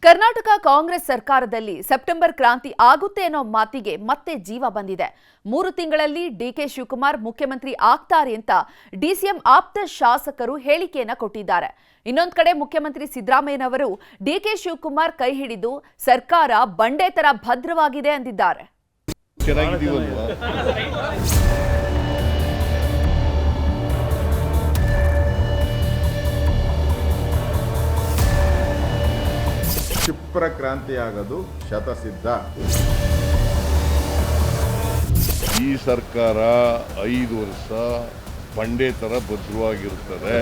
ಕರ್ನಾಟಕ ಕಾಂಗ್ರೆಸ್ ಸರ್ಕಾರದಲ್ಲಿ ಸೆಪ್ಟೆಂಬರ್ ಕ್ರಾಂತಿ ಆಗುತ್ತೆ ಅನ್ನೋ ಮಾತಿಗೆ ಮತ್ತೆ ಜೀವ ಬಂದಿದೆ. 3 ತಿಂಗಳಲ್ಲಿ ಡಿಕೆ ಶಿವಕುಮಾರ್ ಮುಖ್ಯಮಂತ್ರಿ ಆಗ್ತಾರೆ ಅಂತ ಡಿಸಿಎಂ ಆಪ್ತ ಶಾಸಕರು ಹೇಳಿಕೆಯನ್ನ ಕೊಟ್ಟಿದ್ದಾರೆ. ಇನ್ನೊಂದು ಕಡೆ ಮುಖ್ಯಮಂತ್ರಿ ಸಿದ್ದರಾಮಯ್ಯನವರು ಡಿಕೆ ಶಿವಕುಮಾರ್ ಕೈ ಹಿಡಿದು ಸರ್ಕಾರ ಬಂಡೆ ತರ ಭದ್ರವಾಗಿದೆ ಅಂದಿದ್ದಾರೆ. ಕ್ಷಿಪ್ರ ಕ್ರಾಂತಿಯಾಗದು ಶತಸಿದ್ಧ. ಈ ಸರ್ಕಾರ 5 ವರ್ಷ ಬಂಡೆ ತರ ಭದ್ರವಾಗಿರುತ್ತದೆ.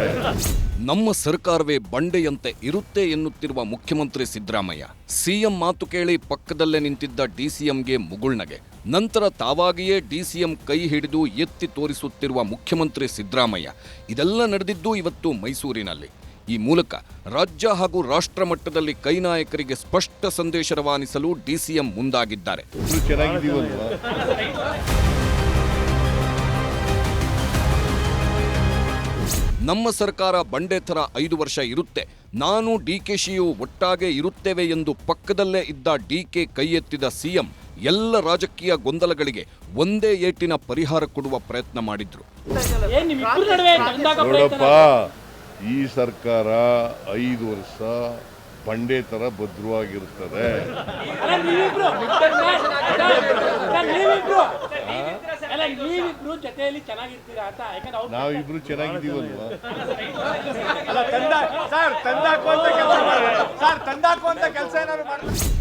ನಮ್ಮ ಸರ್ಕಾರವೇ ಬಂಡೆಯಂತೆ ಇರುತ್ತೆ ಎನ್ನುತ್ತಿರುವ ಮುಖ್ಯಮಂತ್ರಿ ಸಿದ್ದರಾಮಯ್ಯ ಸಿಎಂ ಮಾತು ಕೇಳಿ ಪಕ್ಕದಲ್ಲೇ ನಿಂತಿದ್ದ ಡಿಸಿಎಂಗೆ ಮುಗುಳ್ನಗೆ. ನಂತರ ತಾವಾಗಿಯೇ ಡಿಸಿಎಂ ಕೈ ಹಿಡಿದು ಎತ್ತಿ ತೋರಿಸುತ್ತಿರುವ ಮುಖ್ಯಮಂತ್ರಿ ಸಿದ್ದರಾಮಯ್ಯ ಇದೆಲ್ಲ ನಡೆದಿದ್ದು ಇವತ್ತು ಮೈಸೂರಿನಲ್ಲಿ. ಈ ಮೂಲಕ ರಾಜ್ಯ ಹಾಗೂ ರಾಷ್ಟ್ರ ಮಟ್ಟದಲ್ಲಿ ಕೈ ನಾಯಕರಿಗೆ ಸ್ಪಷ್ಟ ಸಂದೇಶ ರವಾನಿಸಲು ಡಿಸಿಎಂ ಮುಂದಾಗಿದ್ದಾರೆ. ನಮ್ಮ ಸರ್ಕಾರ ಬಂಡೆ ಥರ 5 ವರ್ಷ ಇರುತ್ತೆ, ನಾನು ಡಿಕೆಶಿಯು ಒಟ್ಟಾಗೆ ಇರುತ್ತೇವೆ ಎಂದು ಪಕ್ಕದಲ್ಲೇ ಇದ್ದ ಡಿಕೆ ಕೈ ಎತ್ತಿದ ಸಿಎಂ ಎಲ್ಲ ರಾಜಕೀಯ ಗೊಂದಲಗಳಿಗೆ ಒಂದೇ ಏಟಿನ ಪರಿಹಾರ ಕೊಡುವ ಪ್ರಯತ್ನ ಮಾಡಿದ್ರು. ನೋಡಪ್ಪ, ಈ ಸರ್ಕಾರ 5 ವರ್ಷ ಬಂಡೆ ತರ ಭದ್ರವಾಗಿರುತ್ತದೆ. ನಾವಿಬ್ರು ಚೆನ್ನಾಗಿದ್ದೀವಲ್ವಾ?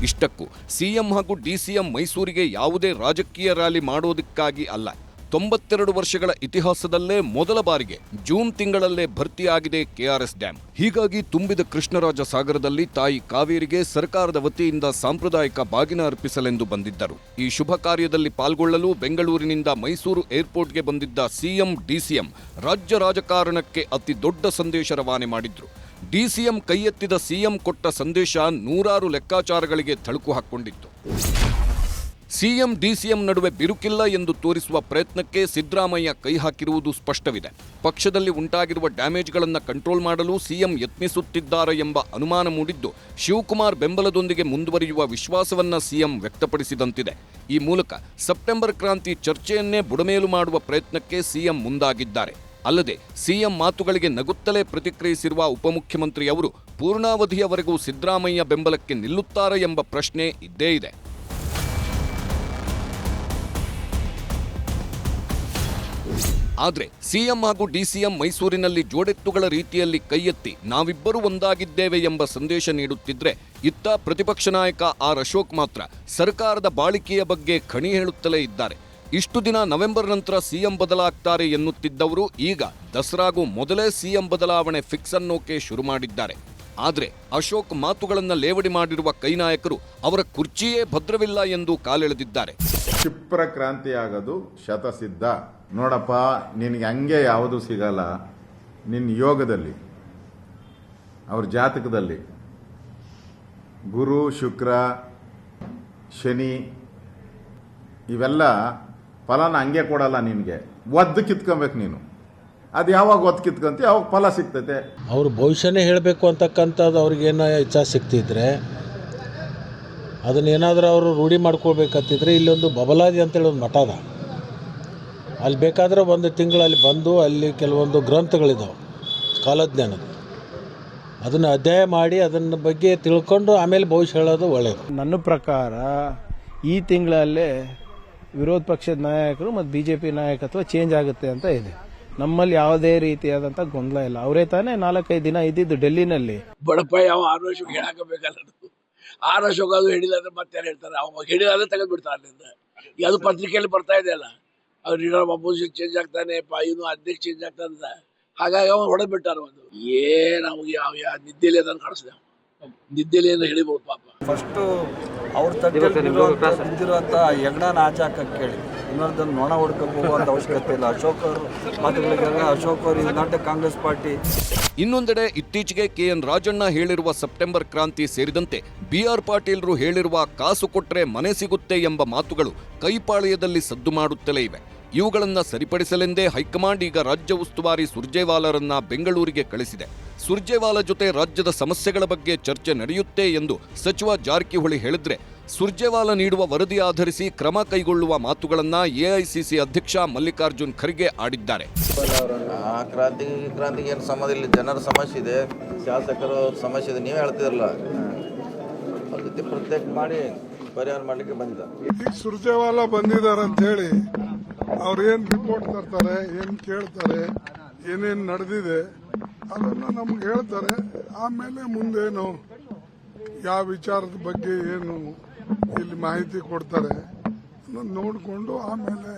ಇಷ್ಟಕ್ಕೂ ಸಿಎಂ ಹಾಗೂ ಡಿಸಿಎಂ ಮೈಸೂರಿಗೆ ಯಾವುದೇ ರಾಜಕೀಯ ರ್ಯಾಲಿ ಮಾಡೋದಕ್ಕಾಗಿ ಅಲ್ಲ, 92 ವರ್ಷಗಳ ಇತಿಹಾಸದಲ್ಲೇ ಮೊದಲ ಬಾರಿಗೆ ಜೂನ್ ತಿಂಗಳಲ್ಲೇ ಭರ್ತಿಯಾಗಿದೆ ಕೆಆರ್ಎಸ್ ಡ್ಯಾಂ. ಹೀಗಾಗಿ ತುಂಬಿದ ಕೃಷ್ಣರಾಜ ಸಾಗರದಲ್ಲಿ ತಾಯಿ ಕಾವೇರಿಗೆ ಸರ್ಕಾರದ ವತಿಯಿಂದ ಸಾಂಪ್ರದಾಯಿಕ ಬಾಗಿನ ಅರ್ಪಿಸಲೆಂದು ಬಂದಿದ್ದರು. ಈ ಶುಭ ಕಾರ್ಯದಲ್ಲಿ ಪಾಲ್ಗೊಳ್ಳಲು ಬೆಂಗಳೂರಿನಿಂದ ಮೈಸೂರು ಏರ್ಪೋರ್ಟ್ಗೆ ಬಂದಿದ್ದ ಸಿಎಂ ಡಿಸಿಎಂ ರಾಜ್ಯ ರಾಜಕಾರಣಕ್ಕೆ ಅತಿ ದೊಡ್ಡ ಸಂದೇಶ ರವಾನೆ ಮಾಡಿದ್ರು. ಡಿಸಿಎಂ ಕೈ ಎತ್ತಿದ ಸಿಎಂ ಕೊಟ್ಟ ಸಂದೇಶ ನೂರಾರು ಲೆಕ್ಕಾಚಾರಗಳಿಗೆ ಥಳುಕು ಹಾಕ್ಕೊಂಡಿತ್ತು. ಸಿಎಂ ಡಿಸಿಎಂ ನಡುವೆ ಬಿರುಕಿಲ್ಲ ಎಂದು ತೋರಿಸುವ ಪ್ರಯತ್ನಕ್ಕೆ ಸಿದ್ದರಾಮಯ್ಯ ಕೈ ಹಾಕಿರುವುದು ಸ್ಪಷ್ಟವಿದೆ. ಪಕ್ಷದಲ್ಲಿ ಉಂಟಾಗಿರುವ ಡ್ಯಾಮೇಜ್ಗಳನ್ನು ಕಂಟ್ರೋಲ್ ಮಾಡಲು ಸಿಎಂ ಯತ್ನಿಸುತ್ತಿದ್ದಾರೆ ಎಂಬ ಅನುಮಾನ ಮೂಡಿದ್ದು, ಶಿವಕುಮಾರ್ ಬೆಂಬಲದೊಂದಿಗೆ ಮುಂದುವರಿಯುವ ವಿಶ್ವಾಸವನ್ನ ಸಿಎಂ ವ್ಯಕ್ತಪಡಿಸಿದಂತಿದೆ. ಈ ಮೂಲಕ ಸೆಪ್ಟೆಂಬರ್ ಕ್ರಾಂತಿ ಚರ್ಚೆಯನ್ನೇ ಬುಡಮೇಲು ಮಾಡುವ ಪ್ರಯತ್ನಕ್ಕೆ ಸಿಎಂ ಮುಂದಾಗಿದ್ದಾರೆ. ಅಲ್ಲದೆ ಸಿಎಂ ಮಾತುಗಳಿಗೆ ನಗುತ್ತಲೇ ಪ್ರತಿಕ್ರಿಯಿಸಿರುವ ಉಪಮುಖ್ಯಮಂತ್ರಿಯವರು ಪೂರ್ಣಾವಧಿಯವರೆಗೂ ಸಿದ್ದರಾಮಯ್ಯ ಬೆಂಬಲಕ್ಕೆ ನಿಲ್ಲುತ್ತಾರೆ ಎಂಬ ಪ್ರಶ್ನೆ ಇದ್ದೇ ಇದೆ. ಆದರೆ ಸಿಎಂ ಹಾಗೂ ಡಿಸಿಎಂ ಮೈಸೂರಿನಲ್ಲಿ ಜೋಡೆತ್ತುಗಳ ರೀತಿಯಲ್ಲಿ ಕೈ ಎತ್ತಿ ನಾವಿಬ್ಬರೂ ಒಂದಾಗಿದ್ದೇವೆ ಎಂಬ ಸಂದೇಶ ನೀಡುತ್ತಿದ್ರೆ, ಇತ್ತ ಪ್ರತಿಪಕ್ಷ ನಾಯಕ ಆರ್ ಅಶೋಕ್ ಮಾತ್ರ ಸರ್ಕಾರದ ಬಾಳಿಕೆಯ ಬಗ್ಗೆ ಖಣಿ ಹೇಳುತ್ತಲೇ ಇದ್ದಾರೆ. ಇಷ್ಟು ದಿನ ನವೆಂಬರ್ ನಂತರ ಸಿಎಂ ಬದಲಾಗ್ತಾರೆ ಎನ್ನುತ್ತಿದ್ದವರು ಈಗ ದಸರಾಗೂ ಮೊದಲೇ ಸಿಎಂ ಬದಲಾವಣೆ ಫಿಕ್ಸ್ ಅನ್ನೋಕೆ ಶುರು ಮಾಡಿದ್ದಾರೆ. ಆದರೆ ಅಶೋಕ್ ಮಾತುಗಳನ್ನು ಲೇವಡಿ ಮಾಡಿರುವ ಕೈ ನಾಯಕರು ಅವರ ಕುರ್ಚಿಯೇ ಭದ್ರವಿಲ್ಲ ಎಂದು ಕಾಲೆಳೆದಿದ್ದಾರೆ. ಕ್ಷಿಪ್ರ ಕ್ರಾಂತಿಯಾಗದು ಶತಸಿದ್ಧ. ನೋಡಪ್ಪ, ನಿನಗೆ ಹಂಗೆ ಯಾವುದು ಸಿಗಲ್ಲ. ನಿನ್ನ ಯೋಗದಲ್ಲಿ, ಅವ್ರ ಜಾತಕದಲ್ಲಿ ಗುರು, ಶುಕ್ರ, ಶನಿ ಇವೆಲ್ಲ ಫಲನ ಹಂಗೆ ಕೊಡಲ್ಲ. ನಿನಗೆ ಒದ್ದು ಕಿತ್ಕೊಬೇಕು. ನೀನು ಅದು ಯಾವಾಗ ಒತ್ತು ಕಿತ್ಕೊಂತ ಯಾವಾಗ ಫಲ ಸಿಗ್ತೈತೆ. ಅವ್ರ ಭವಿಷ್ಯನೇ ಹೇಳಬೇಕು ಅಂತಕ್ಕಂಥದ್ದು ಅವ್ರಿಗೇನೋ ಇಚ್ಛಾ ಸಿಗ್ತಿದ್ರೆ, ಅದನ್ನೇನಾದರೂ ಅವರು ರೂಢಿ ಮಾಡ್ಕೊಳ್ಬೇಕಂತಿದ್ರೆ ಇಲ್ಲೊಂದು ಬಬಲಾದಿ ಅಂತೇಳಿ ಒಂದು ಮಠ ಅದ. ಅಲ್ಲಿ ಬೇಕಾದರೆ 1 ತಿಂಗಳು ಅಲ್ಲಿ ಬಂದು ಅಲ್ಲಿ ಕೆಲವೊಂದು ಗ್ರಂಥಗಳಿದ್ದಾವೆ ಕಾಲಜ್ಞಾನದ, ಅದನ್ನು ಅಧ್ಯಯನ ಮಾಡಿ ಅದನ್ನ ಬಗ್ಗೆ ತಿಳ್ಕೊಂಡು ಆಮೇಲೆ ಭವಿಷ್ಯ ಹೇಳೋದು ಒಳ್ಳೆಯದು. ನನ್ನ ಪ್ರಕಾರ ಈ ತಿಂಗಳಲ್ಲೇ ವಿರೋಧ ಪಕ್ಷದ ನಾಯಕರು ಮತ್ತು BJP ನಾಯಕತ್ವ ಚೇಂಜ್ ಆಗುತ್ತೆ ಅಂತ ಇದೆ. ನಮ್ಮಲ್ಲಿ ಯಾವುದೇ ರೀತಿಯಾದಂಥ ಗೊಂದಲ ಇಲ್ಲ. ಅವರೇ ತಾನೇ 4-5 ದಿನ ಇದ್ದಿದ್ದು ಡೆಲ್ಲಿನಲ್ಲಿ. ಬಡಪ್ಪ ಯಾವ 6 ವರ್ಷಕ್ಕೆ ಹೇಳಾಕಬೇಕಲ್ಲ. 6 ವರ್ಷಕ್ಕೆ ಅದು ಹೇಳಿದ್ರೆ ಮತ್ತೆ ಯಾರು ಹೇಳ್ತಾರೆ? ಅವಾಗ ಹೇಳಿದ್ರೆ ತೆಗೆದು ಬಿಡ್ತಾರೆ ಅಲ್ಲಿಂದ. ಈಗ ಅದು ಪತ್ರಿಕೆಯಲ್ಲಿ ಬರ್ತಾ ಇದೆ ಅಲ್ಲ, ಅವ್ರು ಲೀಡರ್ ಅಪೋಸಿಷನ್ ಚೇಂಜ್ ಆಗ್ತಾನೆ, ಇವನು ಅಧ್ಯಕ್ಷ ಚೇಂಜ್ ಆಗ್ತಾನೆ. ಹಾಗಾಗಿ ಅವ್ನು ಹೊಡೆದ್ ಬಿಟ್ಟಾರ. ಒಂದು ನಮಗೆ ನಿದ್ದೆಲಿ ಅದನ್ನು ಕಾಣಿಸ್ದೆ. ನಿದ್ದೆಲಿ ಏನು ಹೇಳಿಬಹುದು ಪಾಪ. ಫಸ್ಟು ಅವ್ರ ಬಿದ್ದಿರುವಂಥ ಯಜ್ಞಾನ ಆಚೆ ಹಾಕಕ್ಕೆ ಕೇಳಿ, ಇನ್ನೊಂದನ್ನು ನೊಣ ಹೊಡ್ಕೊಂಡು ಹೋಗುವಂಥ ಅವಶ್ಯಕತೆ ಇಲ್ಲ. ಅಶೋಕ್ ಅವರು ಮಾತುಗಳಿಗೆಲ್ಲ ಅಶೋಕ್ ಅವರು ಇದು ನಾಟ್ ಕಾಂಗ್ರೆಸ್ ಪಾರ್ಟಿ. ಇನ್ನೊಂದೆಡೆ ಇತ್ತೀಚೆಗೆ ಕೆಎನ್ ರಾಜಣ್ಣ ಹೇಳಿರುವ ಸೆಪ್ಟೆಂಬರ್ ಕ್ರಾಂತಿ ಸೇರಿದಂತೆ ಬಿಆರ್ ಪಾಟೀಲ್ರು ಹೇಳಿರುವ ಕಾಸು ಕೊಟ್ರೆ ಮನೆ ಸಿಗುತ್ತೆ ಎಂಬ ಮಾತುಗಳು ಕೈಪಾಳ್ಯದಲ್ಲಿ ಸದ್ದು ಮಾಡುತ್ತಲೇ ಇವೆ. ಇವುಗಳನ್ನು ಸರಿಪಡಿಸಲೆಂದೇ ಹೈಕಮಾಂಡ್ ಈಗ ರಾಜ್ಯ ಉಸ್ತುವಾರಿ ಸುರ್ಜೇವಾಲಾರನ್ನ ಬೆಂಗಳೂರಿಗೆ ಕಳಿಸಿದೆ. ಸುರ್ಜೇವಾಲಾ ಜೊತೆ ರಾಜ್ಯದ ಸಮಸ್ಯೆಗಳ ಬಗ್ಗೆ ಚರ್ಚೆ ನಡೆಯುತ್ತೆ ಎಂದು ಸಚಿವ ಜಾರಕಿಹೊಳಿ ಹೇಳಿದ್ರೆ, ಸುರ್ಜೇವಾಲಾ ನೀಡುವ ವರದಿ ಆಧರಿಸಿ ಕ್ರಮ ಕೈಗೊಳ್ಳುವ ಮಾತುಗಳನ್ನ ಎಐಸಿಸಿ ಅಧ್ಯಕ್ಷ ಮಲ್ಲಿಕಾರ್ಜುನ್ ಖರ್ಗೆ ಆಡಿದ್ದಾರೆ. ಕ್ರಾಂತಿಗೆ ಏನು ಸಂಬಂಧ ಇಲ್ಲ, ಜನರ ಸಮಸ್ಯೆ ಇದೆ, ಶಾಸಕರ ಸಮಸ್ಯೆ ಇದೆ, ನೀವೇ ಹೇಳ್ತಿದ್ರಲ್ಲ, ಅವ್ರ ಜೊತೆ ಪ್ರತ್ಯೇಕ ಮಾಡಿ ಪರಿಹಾರ ಮಾಡಲಿಕ್ಕೆ ಬಂದ. ಈಗ ಸುರ್ಜೇವಾಲಾ ಬಂದಿದ್ದಾರೆ ಅಂತ ಹೇಳಿ ಅವ್ರು ಏನ್ ರಿಪೋರ್ಟ್ ತರ್ತಾರೆ, ಏನ್ ಕೇಳ್ತಾರೆ, ಏನೇನ್ ನಡೆದಿದೆ ಅದನ್ನ ನಮ್ಗೆ ಹೇಳ್ತಾರೆ. ಆಮೇಲೆ ಮುಂದೇನು ಯಾವ ವಿಚಾರದ ಬಗ್ಗೆ ಏನು ಇಲ್ಲಿ ಮಾಹಿತಿ ಕೊಡ್ತಾರೆ ನೋಡಿಕೊಂಡು ಆಮೇಲೆ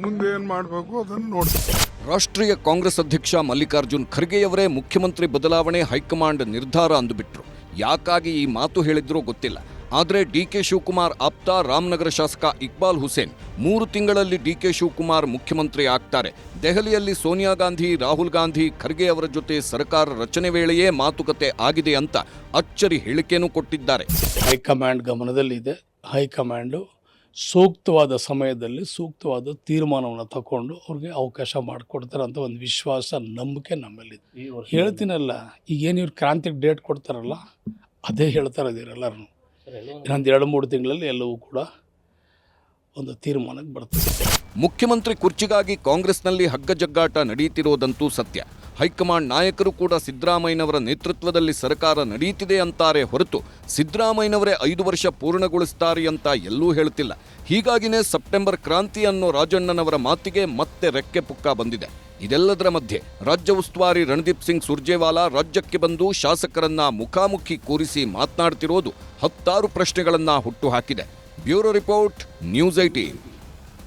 ಮುಂದೆ ಏನ್ ಮಾಡಬೇಕು ಅದನ್ನು ನೋಡ್ತಾರೆ. ರಾಷ್ಟ್ರೀಯ ಕಾಂಗ್ರೆಸ್ ಅಧ್ಯಕ್ಷ ಮಲ್ಲಿಕಾರ್ಜುನ್ ಖರ್ಗೆಯವರೇ ಮುಖ್ಯಮಂತ್ರಿ ಬದಲಾವಣೆ ಹೈಕಮಾಂಡ್ ನಿರ್ಧಾರ ಅಂದುಬಿಟ್ರು. ಯಾಕಾಗಿ ಈ ಮಾತು ಹೇಳಿದ್ರೋ ಗೊತ್ತಿಲ್ಲ. ಆದರೆ ಡಿಕೆ ಶಿವಕುಮಾರ್ ಆಪ್ತ ರಾಮನಗರ ಶಾಸಕ ಇಕ್ಬಾಲ್ ಹುಸೇನ್ 3 ತಿಂಗಳಲ್ಲಿ ಡಿಕೆ ಶಿವಕುಮಾರ್ ಮುಖ್ಯಮಂತ್ರಿ ಆಗ್ತಾರೆ, ದೆಹಲಿಯಲ್ಲಿ ಸೋನಿಯಾ ಗಾಂಧಿ, ರಾಹುಲ್ ಗಾಂಧಿ, ಖರ್ಗೆ ಅವರ ಜೊತೆ ಸರ್ಕಾರ ರಚನೆ ವೇಳೆಯೇ ಮಾತುಕತೆ ಆಗಿದೆ ಅಂತ ಅಚ್ಚರಿ ಹೇಳಿಕೆಯನ್ನು ಕೊಟ್ಟಿದ್ದಾರೆ. ಹೈಕಮಾಂಡ್ ಗಮನದಲ್ಲಿದೆ. ಹೈಕಮಾಂಡು ಸೂಕ್ತವಾದ ಸಮಯದಲ್ಲಿ ಸೂಕ್ತವಾದ ತೀರ್ಮಾನವನ್ನು ತಗೊಂಡು ಅವ್ರಿಗೆ ಅವಕಾಶ ಮಾಡಿಕೊಡ್ತಾರೆ ಅಂತ ಒಂದು ವಿಶ್ವಾಸ, ನಂಬಿಕೆ ನಮ್ಮಲ್ಲಿದೆ. ಹೇಳ್ತೀನಲ್ಲ, ಈಗೇನು ಇವ್ರು ಕ್ರಾಂತಿಗೆ ಡೇಟ್ ಕೊಡ್ತಾರಲ್ಲ ಅದೇ ಹೇಳ್ತಾರೆ ಇವರೆಲ್ಲರೂ. ಇನ್ನೊಂದು 2-3 ತಿಂಗಳಲ್ಲಿ ಎಲ್ಲವೂ ಕೂಡ ಒಂದು ತೀರ್ಮಾನಕ್ಕೆ ಬರ್ತದೆ. ಮುಖ್ಯಮಂತ್ರಿ ಕುರ್ಚಿಗಾಗಿ ಕಾಂಗ್ರೆಸ್ನಲ್ಲಿ ಹಗ್ಗಜಗ್ಗಾಟ ನಡೆಯುತ್ತಿರೋದಂತೂ ಸತ್ಯ. ಹೈಕಮಾಂಡ್ ನಾಯಕರು ಕೂಡ ಸಿದ್ದರಾಮಯ್ಯನವರ ನೇತೃತ್ವದಲ್ಲಿ ಸರ್ಕಾರ ನಡೆಯುತ್ತಿದೆ ಅಂತಾರೆ ಹೊರತು ಸಿದ್ದರಾಮಯ್ಯನವರೇ 5 ವರ್ಷ ಪೂರ್ಣಗೊಳಿಸ್ತಾರೆ ಅಂತ ಎಲ್ಲೂ ಹೇಳ್ತಿಲ್ಲ. ಹೀಗಾಗಿನೇ ಸೆಪ್ಟೆಂಬರ್ ಕ್ರಾಂತಿ ಅನ್ನೋ ರಾಜಣ್ಣನವರ ಮಾತಿಗೆ ಮತ್ತೆ ರೆಕ್ಕೆ ಪುಕ್ಕ ಬಂದಿದೆ. ಇದೆಲ್ಲದರ ಮಧ್ಯೆ ರಾಜ್ಯ ಉಸ್ತುವಾರಿ ರಣದೀಪ್ ಸಿಂಗ್ ಸುರ್ಜೇವಾಲಾ ರಾಜ್ಯಕ್ಕೆ ಬಂದು ಶಾಸಕರನ್ನ ಮುಖಾಮುಖಿ ಕೂರಿಸಿ ಮಾತನಾಡ್ತಿರೋದು 10 ಪ್ರಶ್ನೆಗಳನ್ನ ಹುಟ್ಟುಹಾಕಿದೆ. Bureau report, news 18.